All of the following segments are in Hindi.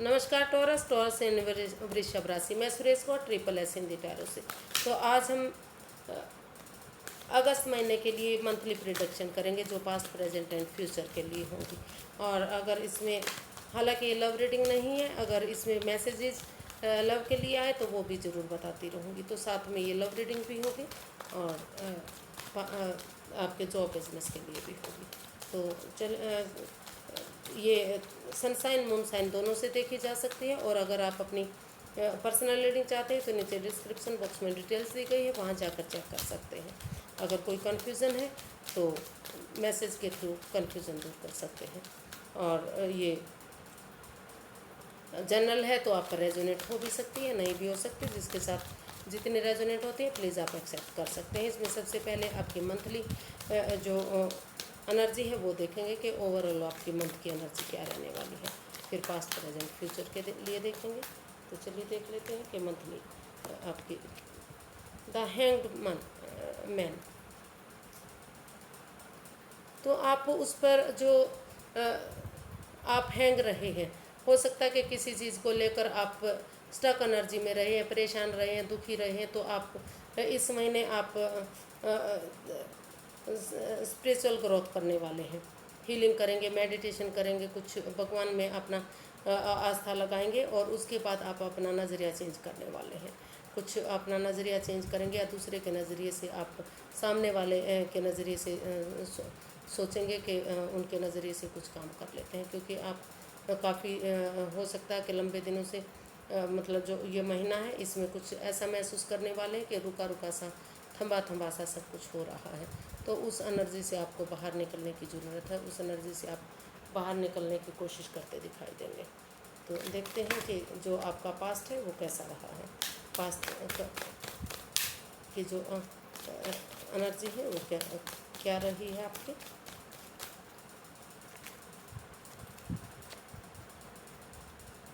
नमस्कार टॉरस टॉरस इन वृषभ राशि। मैं Suresh Gaur triple S Hindi tarot से। तो आज हम अ, अगस्त महीने के लिए मंथली प्रिडिक्शन करेंगे जो पास्ट प्रेजेंट एंड फ्यूचर के लिए होगी। और अगर इसमें हालांकि ये लव रीडिंग नहीं है, अगर इसमें मैसेजेस लव के लिए आए तो वो भी ज़रूर बताती रहूँगी। तो साथ में ये लव रीडिंग भी होगी और आपके जॉब बिजनेस के लिए भी होगी। तो ये सनसाइन मूनसाइन दोनों से देखी जा सकती है। और अगर आप अपनी पर्सनल रीडिंग चाहते हैं तो नीचे डिस्क्रिप्शन बॉक्स में डिटेल्स दी गई है, वहाँ जाकर चेक कर सकते हैं। अगर कोई कन्फ्यूज़न है तो मैसेज के थ्रू कन्फ्यूज़न दूर कर सकते हैं। और ये जनरल है तो आपका रेजोनेट हो भी सकती है, नहीं भी हो सकती। जिसके साथ जितने रेजोनेट होते हैं प्लीज़ आप एक्सेप्ट कर सकते हैं। इसमें सबसे पहले आपकी मंथली जो एनर्जी है वो देखेंगे कि ओवरऑल आपकी मंथ की एनर्जी क्या रहने वाली है। फिर पास्ट प्रेजेंट फ्यूचर के लिए देखेंगे। तो चलिए देख लेते हैं कि मंथली आपकी द हैंग्ड मैन। तो आप उस पर जो आप हैंग रहे हैं, हो सकता है कि किसी चीज़ को लेकर आप स्टक एनर्जी में रहे हैं, परेशान रहे हैं, दुखी रहे हैं। तो आप इस महीने आप स्पिरिचुअल ग्रोथ करने वाले हैं, हीलिंग करेंगे, मेडिटेशन करेंगे, कुछ भगवान में अपना आस्था लगाएंगे और उसके बाद आप अपना नज़रिया चेंज करने वाले हैं। कुछ अपना नज़रिया चेंज करेंगे या दूसरे के नज़रिए से आप सामने वाले के नज़रिए से सोचेंगे कि उनके नज़रिए से कुछ काम कर लेते हैं। क्योंकि आप काफ़ी हो सकता है कि लंबे दिनों से मतलब जो ये महीना है इसमें कुछ ऐसा महसूस करने वाले हैं कि रुका रुका सा, थंबा थंबा सा सब कुछ हो रहा है। तो उस एनर्जी से आपको बाहर निकलने की ज़रूरत है। उस एनर्जी से आप बाहर निकलने की कोशिश करते दिखाई देंगे। तो देखते हैं कि जो आपका पास्ट है वो कैसा रहा है। पास्ट की जो एनर्जी है वो क्या रही है आपकी।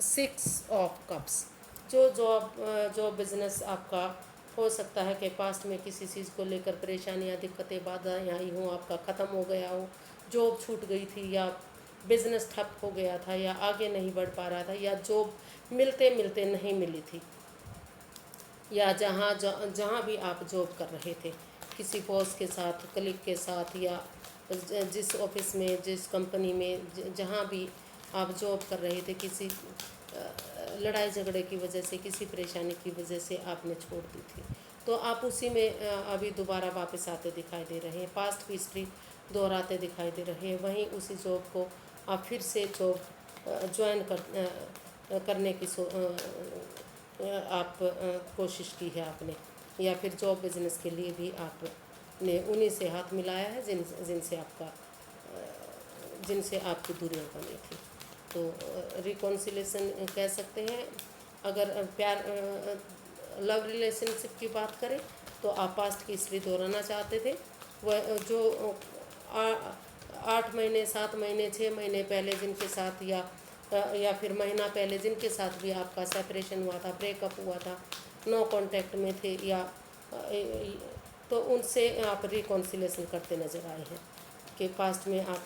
Six of cups. जो जॉब बिजनेस आपका हो सकता है कि पास्ट में किसी चीज़ को लेकर परेशानियां, दिक्कतें, बाधाएं आई हों, आपका ख़त्म हो गया हो, जॉब छूट गई थी या बिजनेस ठप हो गया था या आगे नहीं बढ़ पा रहा था या जॉब मिलते मिलते नहीं मिली थी, या जहाँ भी आप जॉब कर रहे थे किसी बॉस के साथ, कलीग के साथ, या जिस ऑफिस में, जिस कंपनी में, जहाँ भी आप जॉब कर रहे थे, किसी लड़ाई झगड़े की वजह से, किसी परेशानी की वजह से आपने छोड़ दी थी, तो आप उसी में अभी दोबारा वापस आते दिखाई दे रहे हैं। पास्ट की हिस्ट्री दोहराते दिखाई दे रहे हैं। वहीं उसी जॉब को आप फिर से जॉब ज्वाइन करने की आप कोशिश की है आपने, या फिर जॉब बिजनेस के लिए भी आपने उन्हीं से हाथ मिलाया है जिनसे आपकी दूरियां बनी थी। तो रिकॉन्सिलेशन कह सकते हैं। अगर प्यार लव रिलेशनशिप की बात करें तो आप पास्ट की हिस्ट्री दोहराना चाहते थे। वह जो 8 महीने, 7 महीने, 6 महीने पहले जिनके साथ, या फिर महीना पहले जिनके साथ भी आपका सेपरेशन हुआ था, ब्रेकअप हुआ था, नो कांटेक्ट में थे, या तो उनसे आप रिकॉन्सिलेशन करते नज़र आए हैं कि पास्ट में आप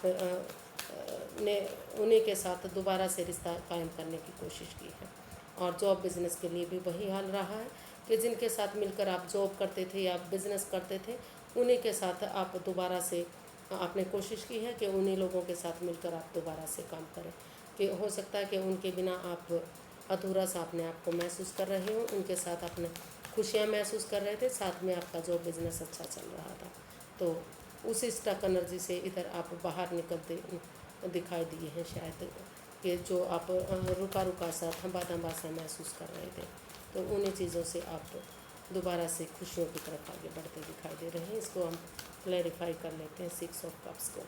ने उन्हीं के साथ दोबारा से रिश्ता कायम करने की कोशिश की है। और जॉब बिज़नेस के लिए भी वही हाल रहा है कि जिनके साथ मिलकर आप जॉब करते थे या बिज़नेस करते थे, उन्हीं के साथ आप दोबारा से आपने कोशिश की है कि उन्हीं लोगों के साथ मिलकर आप दोबारा से काम करें। कि हो सकता है कि उनके बिना आप अधूरा सा अपने आप को महसूस कर रहे हो, उनके साथ अपने खुशियाँ महसूस कर रहे थे, साथ में आपका जॉब बिज़नेस अच्छा चल रहा था। तो उसी स्टक एनर्जी से इधर आप बाहर निकलते दिखाई दिए हैं शायद, कि जो आप रुका रुका सा, थंबा थंबा सा महसूस कर रहे थे। तो उन्हीं चीज़ों से आप दोबारा से खुशियों की तरफ आगे बढ़ते दिखाई दे रहे हैं। इसको हम क्लैरिफाई कर लेते हैं 6 ऑफ कप्स को।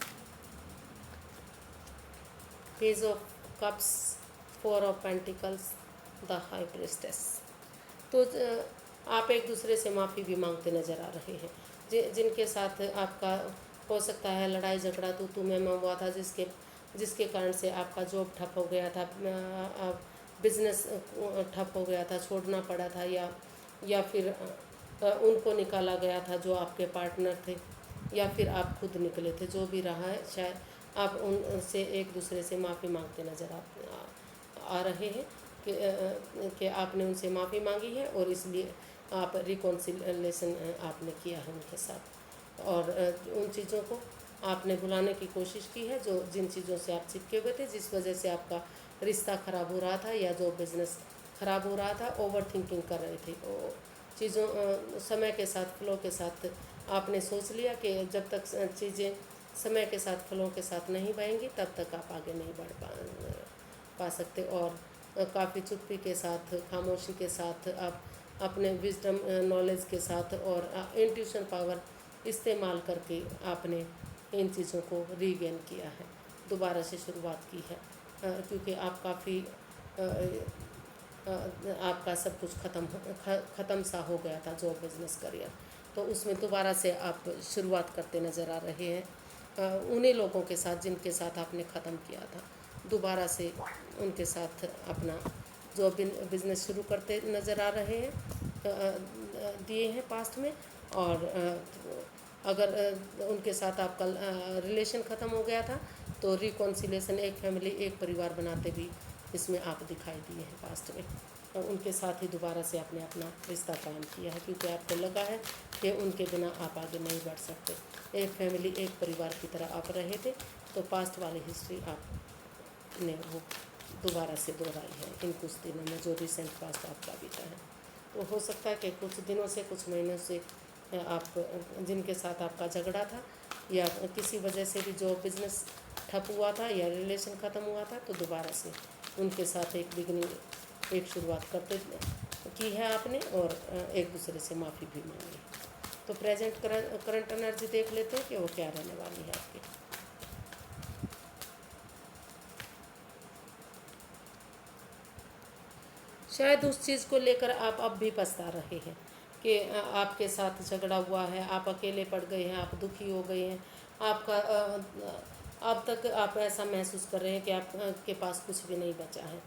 Page of cups, 4 of pentacles, the high priestess. तो आप एक दूसरे से माफ़ी भी मांगते नज़र आ रहे हैं। जिनके साथ आपका हो सकता है लड़ाई झगड़ा तू मैं हुआ था, जिसके कारण से आपका जॉब ठप हो गया था, बिजनेस ठप हो गया था, छोड़ना पड़ा था, या फिर उनको निकाला गया था जो आपके पार्टनर थे, या फिर आप खुद निकले थे। जो भी रहा है, शायद आप उनसे एक दूसरे से माफ़ी मांगते नज़र आ रहे हैं कि आपने उनसे माफ़ी मांगी है और इसलिए आप रिकॉन्सिलेशन आपने किया है उनके साथ, और उन चीज़ों को आपने भुलाने की कोशिश की है जो जिन चीज़ों से आप चिपके हुए थे, जिस वजह से आपका रिश्ता ख़राब हो रहा था या जो बिज़नेस ख़राब हो रहा था। ओवर थिंकिंग कर रहे थे वो चीज़ों, समय के साथ फ्लो के साथ आपने सोच लिया कि जब तक चीज़ें समय के साथ फ्लो के साथ नहीं बहेंगी तब तक आप आगे नहीं बढ़ पा सकते। और काफ़ी चुप्पी के साथ, खामोशी के साथ, आप अपने विजडम नॉलेज के साथ और इंट्यूशन पावर इस्तेमाल करके आपने इन चीज़ों को रीगेन किया है, दोबारा से शुरुआत की है, क्योंकि आप काफ़ी आपका सब कुछ ख़त्म सा हो गया था जॉब बिजनेस करियर, तो उसमें दोबारा से आप शुरुआत करते नज़र आ रहे हैं। उन्हीं लोगों के साथ जिनके साथ आपने ख़त्म किया था, दोबारा से उनके साथ अपना जॉब बिजनेस शुरू करते नज़र आ रहे हैं, दिए हैं पास्ट में। और अगर उनके साथ आपका रिलेशन ख़त्म हो गया था तो रिकॉन्सिलेशन, एक फैमिली, एक परिवार बनाते भी इसमें आप दिखाई दिए हैं पास्ट में, और उनके साथ ही दोबारा से आपने अपना रिश्ता कायम किया है, क्योंकि आपको लगा है कि उनके बिना आप आगे नहीं बढ़ सकते। एक फैमिली, एक परिवार की तरह आप रहे थे, तो पास्ट वाली हिस्ट्री आपने वो दोबारा से दोहराई है इन कुछ दिनों में जो रिसेंट पास्ट आपका बीता है। तो हो सकता है कि कुछ दिनों से, कुछ महीनों से आप जिनके साथ आपका झगड़ा था या किसी वजह से भी जॉब बिजनेस ठप हुआ था या रिलेशन ख़त्म हुआ था, तो दोबारा से उनके साथ एक बिगनिंग, एक शुरुआत करते की है आपने, और एक दूसरे से माफ़ी भी मांगी। तो प्रेजेंट करंट एनर्जी देख लेते हैं कि वो क्या रहने वाली है आपकी। शायद उस चीज़ को लेकर आप अब भी पछता रहे हैं कि आपके साथ झगड़ा हुआ है, आप अकेले पड़ गए हैं, आप दुखी हो गए हैं, आपका अब तक आप ऐसा महसूस कर रहे हैं कि आपके पास कुछ भी नहीं बचा है,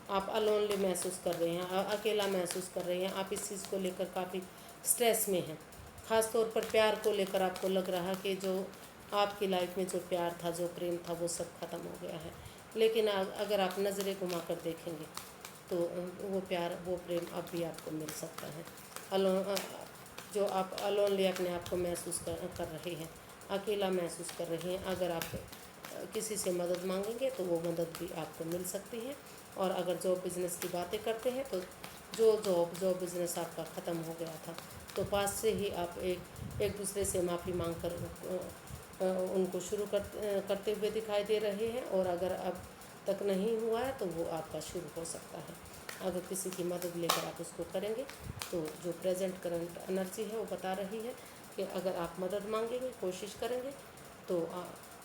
आप अलोनली महसूस कर रहे हैं, अकेला महसूस कर रहे हैं, आप इस चीज़ को लेकर काफ़ी स्ट्रेस में हैं। ख़ास तौर पर प्यार को लेकर आपको लग रहा कि जो आपकी लाइफ में जो प्यार था, जो प्रेम था, वो सब ख़त्म हो गया है। लेकिन अगर आप नज़रें घुमा कर देखेंगे तो वो प्यार, वो प्रेम अब भी आपको मिल सकता है। जो आप अलोनली अपने आप को महसूस कर रहे हैं, अकेला महसूस कर रहे हैं, अगर आप किसी से मदद मांगेंगे तो वो मदद भी आपको मिल सकती है। और अगर जॉब बिज़नेस की बातें करते हैं तो जॉब बिज़नेस आपका ख़त्म हो गया था, तो पास से ही आप एक दूसरे से माफ़ी मांग कर उनको शुरू करते हुए दिखाई दे रहे हैं। और अगर अब तक नहीं हुआ है तो वो आपका शुरू हो सकता है। अगर किसी की मदद लेकर आप उसको करेंगे तो जो प्रेजेंट करंट एनर्जी है वो बता रही है कि अगर आप मदद मांगेंगे, कोशिश करेंगे तो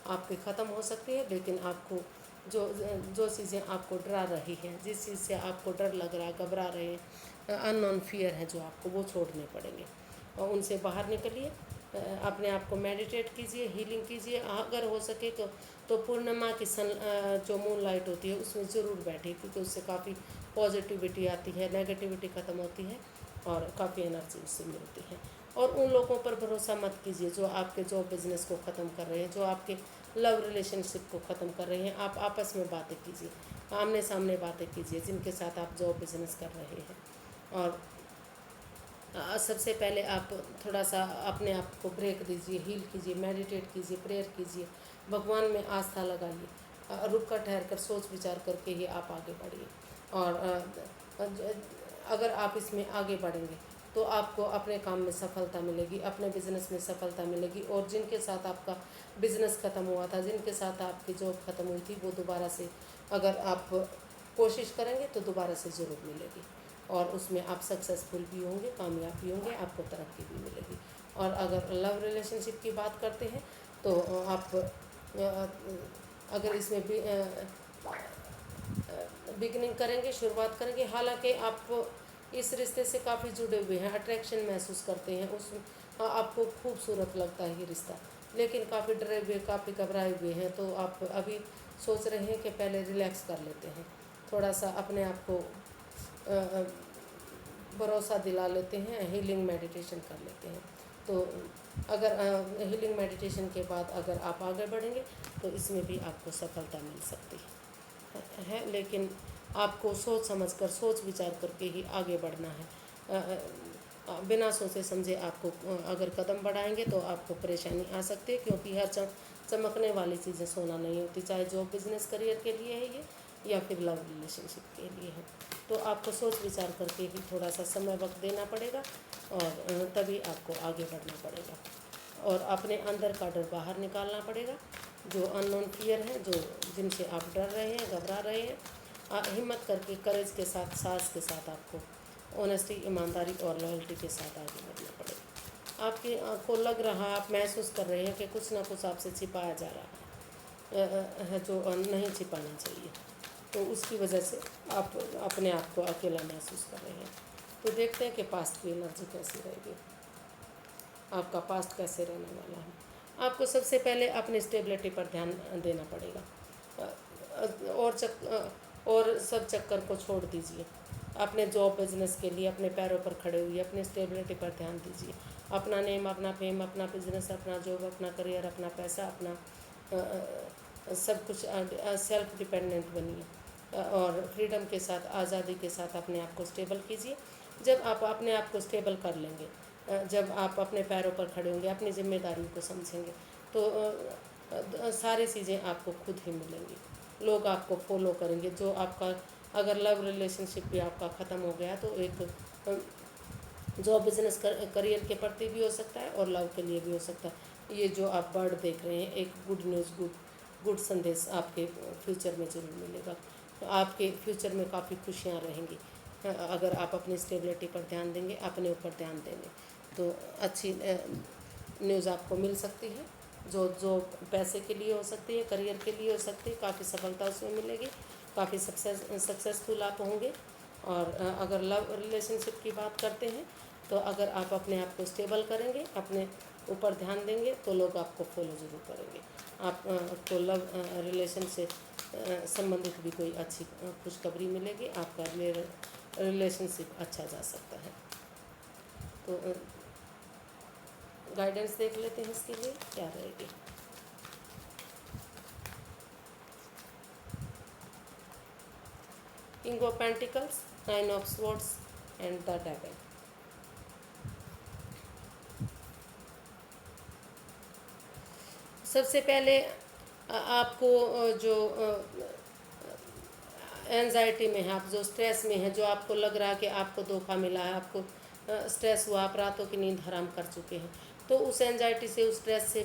आपके ख़त्म हो सकती है। लेकिन आपको जो चीज़ें आपको डरा रही हैं, जिस चीज़ से आपको डर लग रहा है, घबरा रहे हैं, अननोन फियर है जो आपको, वो छोड़ने पड़ेंगे और उनसे बाहर निकलिए। अपने आप को मेडिटेट कीजिए, हीलिंग कीजिए। अगर हो सके तो पूर्णिमा की जो मून लाइट होती है उसमें ज़रूर बैठिए, क्योंकि उससे काफ़ी पॉजिटिविटी आती है, नेगेटिविटी ख़त्म होती है और काफ़ी एनर्जी उससे मिलती है। और उन लोगों पर भरोसा मत कीजिए जो आपके जॉब बिज़नेस को ख़त्म कर रहे हैं, जो आपके लव रिलेशनशिप को ख़त्म कर रहे हैं। आप आपस में बातें कीजिए, आमने सामने बातें कीजिए जिनके साथ आप जॉब बिज़नेस कर रहे हैं। और सबसे पहले आप थोड़ा सा अपने आप को ब्रेक दीजिए, हील कीजिए, मेडिटेट कीजिए, प्रेयर कीजिए, भगवान में आस्था लगाइए, रुक कर ठहर कर सोच विचार करके ही आप आगे बढ़िए। और अगर आप इसमें आगे बढ़ेंगे तो आपको अपने काम में सफलता मिलेगी, अपने बिज़नेस में सफलता मिलेगी। और जिनके साथ आपका बिज़नेस ख़त्म हुआ था, जिनके साथ आपकी जॉब ख़त्म हुई थी, वो दोबारा से अगर आप कोशिश करेंगे तो दोबारा से ज़रूर मिलेगी और उसमें आप सक्सेसफुल भी होंगे, कामयाब भी होंगे, आपको तरक्की भी मिलेगी। और अगर लव रिलेशनशिप की बात करते हैं तो आप अगर इसमें भी बिगनिंग करेंगे, शुरुआत करेंगे, हालांकि आप इस रिश्ते से काफ़ी जुड़े हुए हैं, अट्रैक्शन महसूस करते हैं, उस आपको खूबसूरत लगता है ये रिश्ता, लेकिन काफ़ी डरे हुए, काफ़ी घबराए हुए हैं। तो आप अभी सोच रहे हैं कि पहले रिलैक्स कर लेते हैं, थोड़ा सा अपने आप को भरोसा दिला लेते हैं, हीलिंग मेडिटेशन कर लेते हैं। तो अगर हीलिंग मेडिटेशन के बाद अगर आप आगे बढ़ेंगे तो इसमें भी आपको सफलता मिल सकती है। लेकिन आपको सोच समझकर, सोच विचार करके ही आगे बढ़ना है। बिना सोचे समझे आपको अगर कदम बढ़ाएंगे तो आपको परेशानी आ सकती है, क्योंकि हर चमकने वाली चीज़ें सोना नहीं होती, चाहे जॉब बिजनेस करियर के लिए है ये या फिर लव रिलेशनशिप के लिए है। तो आपको सोच विचार करके ही थोड़ा सा समय वक्त देना पड़ेगा और तभी आपको आगे बढ़ना पड़ेगा और अपने अंदर का डर बाहर निकालना पड़ेगा। जो अननोन फियर है, जो जिनसे आप डर रहे हैं, घबरा रहे हैं, हिम्मत करके करेज के साथ, साहस के साथ आपको ऑनेस्टी, ईमानदारी और लॉयल्टी के साथ आगे बढ़ना पड़ेगा। आपकी को लग रहा, आप महसूस कर रहे हैं कि कुछ ना कुछ आपसे छिपाया जा रहा है जो नहीं छिपाना चाहिए, तो उसकी वजह से आप अपने आप को अकेला महसूस कर रहे हैं। तो देखते हैं कि पास्ट की एनर्जी कैसी रहेगी, आपका पास्ट कैसे रहने वाला है। आपको सबसे पहले अपनी स्टेबिलिटी पर ध्यान देना पड़ेगा और सब चक्कर को छोड़ दीजिए। अपने जॉब बिजनेस के लिए अपने पैरों पर खड़े हुए अपनी स्टेबिलिटी पर ध्यान दीजिए। अपना नेम, अपना फेम, अपना बिजनेस, अपना जॉब, अपना करियर, अपना पैसा, अपना सब कुछ सेल्फ डिपेंडेंट बनिए और फ्रीडम के साथ, आज़ादी के साथ अपने आप को स्टेबल कीजिए। जब आप अपने आप को स्टेबल कर लेंगे, जब आप अपने पैरों पर खड़े होंगे, अपनी जिम्मेदारियों को समझेंगे, तो सारी चीज़ें आपको खुद ही मिलेंगी। लोग आपको फॉलो करेंगे। जो आपका अगर लव रिलेशनशिप भी आपका ख़त्म हो गया तो एक जॉब बिजनेस करियर के प्रति भी हो सकता है और लव के लिए भी हो सकता है। ये जो आप बर्ड देख रहे हैं, एक गुड न्यूज़, गुड संदेश आपके फ्यूचर में ज़रूर मिलेगा। तो आपके फ्यूचर में काफ़ी खुशियाँ रहेंगी अगर आप अपनी स्टेबिलिटी पर ध्यान देंगे, अपने ऊपर ध्यान देंगे, तो अच्छी न्यूज़ आपको मिल सकती है। जो पैसे के लिए हो सकती है, करियर के लिए हो सकती है, काफ़ी सफलता उसमें मिलेगी, काफ़ी सक्सेसफुल आप होंगे। और अगर लव रिलेशनशिप की बात करते हैं तो अगर आप अपने आप को स्टेबल करेंगे, अपने ऊपर ध्यान देंगे, तो लोग आपको फॉलो ज़रूर करेंगे। आपको लव रिलेशन से संबंधित भी कोई अच्छी खुशखबरी मिलेगी, आपका रिलेशनशिप अच्छा जा सकता है। तो गाइडेंस देख लेते हैं इसके लिए क्या रहेगी। King of pentacles, 9 of swords and the devil. सबसे पहले आपको जो एंजाइटी में है, आप जो स्ट्रेस में है, जो आपको लग रहा है कि आपको धोखा मिला है, आपको स्ट्रेस हुआ, आप रातों की नींद हराम कर चुके हैं, तो उस एंजाइटी से, उस स्ट्रेस से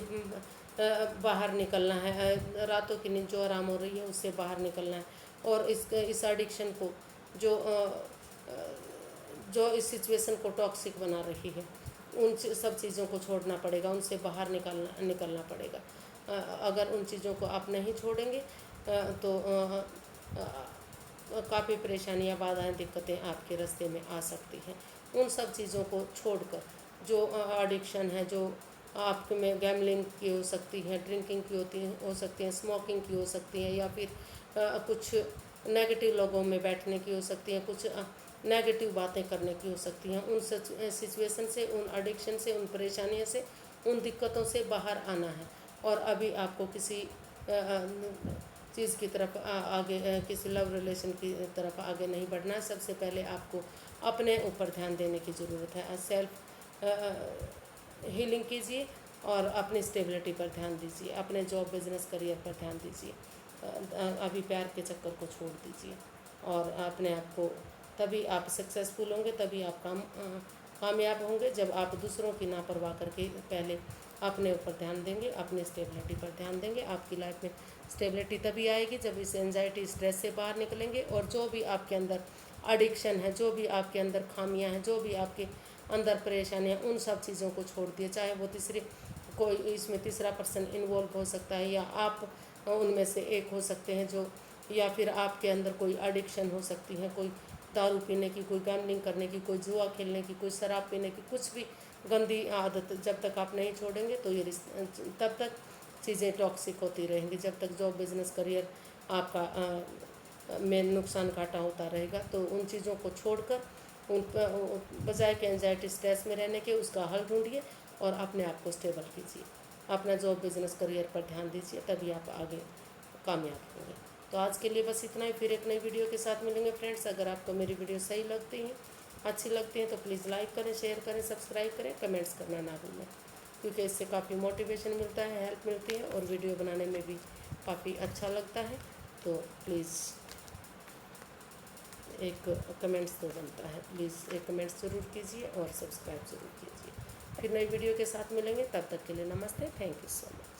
बाहर निकलना है। रातों की नींद जो आराम हो रही है उससे बाहर निकलना है और इस एडिक्शन को जो इस सिचुएशन को टॉक्सिक बना रही है, उन सब चीज़ों को छोड़ना पड़ेगा, उनसे बाहर निकलना पड़ेगा। अगर उन चीज़ों को आप नहीं छोड़ेंगे तो काफ़ी परेशानियाँ, बाधाएं, दिक्कतें आपके रास्ते में आ सकती हैं। उन सब चीज़ों को छोड़कर, जो एडिक्शन है, जो आपके में गैमलिंग की हो सकती है, ड्रिंकिंग की हो सकती है, स्मोकिंग की हो सकती है, या फिर कुछ नेगेटिव लोगों में बैठने की हो सकती है, कुछ नेगेटिव बातें करने की हो सकती हैं। उन सिचुएशन से, उन एडिक्शन से, उन परेशानियों से, उन दिक्कतों से बाहर आना है। और अभी आपको किसी चीज़ की तरफ आगे, किसी लव रिलेशन की तरफ आगे नहीं बढ़ना है। सबसे पहले आपको अपने ऊपर ध्यान देने की ज़रूरत है। सेल्फ हीलिंग कीजिए और अपनी स्टेबिलिटी पर ध्यान दीजिए, अपने जॉब, बिजनेस, करियर पर ध्यान दीजिए। अभी प्यार के चक्कर को छोड़ दीजिए और अपने आप को, तभी आप सक्सेसफुल होंगे, तभी आप कामयाब होंगे जब आप दूसरों की ना परवाह करके पहले अपने ऊपर ध्यान देंगे, अपनी स्टेबिलिटी पर ध्यान देंगे। आपकी लाइफ में स्टेबिलिटी तभी आएगी जब इस एंजाइटी, स्ट्रेस से बाहर निकलेंगे और जो भी आपके अंदर एडिक्शन है, जो भी आपके अंदर खामियां हैं, जो भी आपके अंदर परेशानियाँ, उन सब चीज़ों को छोड़ दिए। चाहे वो कोई इसमें तीसरा पर्सन इन्वॉल्व हो सकता है या आप उनमें से एक हो सकते हैं, जो, या फिर आपके अंदर कोई एडिक्शन हो सकती है, कोई दारू पीने की, कोई गैम्बलिंग करने की, कोई जुआ खेलने की, कोई शराब पीने की, कुछ भी गंदी आदत जब तक आप नहीं छोड़ेंगे तो ये तब तक चीज़ें टॉक्सिक होती रहेंगी। जब तक जॉब, बिजनेस, करियर आपका में नुकसान घाटा होता रहेगा, तो उन चीज़ों को छोड़कर, उन बजाय के एंजाइटी, स्ट्रेस में रहने के, उसका हल ढूंढिए और अपने आप को स्टेबल कीजिए। अपना जॉब, बिजनेस, करियर पर ध्यान दीजिए, तभी आप आगे कामयाब होंगे। तो आज के लिए बस इतना ही, फिर एक नई वीडियो के साथ मिलेंगे फ्रेंड्स। अगर आपको मेरी वीडियो सही लगती हैं, अच्छी लगती हैं, तो प्लीज़ लाइक करें, शेयर करें, सब्सक्राइब करें, कमेंट्स करना ना भूलें, क्योंकि इससे काफ़ी मोटिवेशन मिलता है, हेल्प मिलती है और वीडियो बनाने में भी काफ़ी अच्छा लगता है। तो प्लीज़ एक कमेंट्स तो बनता है, प्लीज़ एक कमेंट्स ज़रूर कीजिए और सब्सक्राइब ज़रूर कीजिए। फिर नई वीडियो के साथ मिलेंगे, तब तक के लिए नमस्ते, थैंक यू सो मच।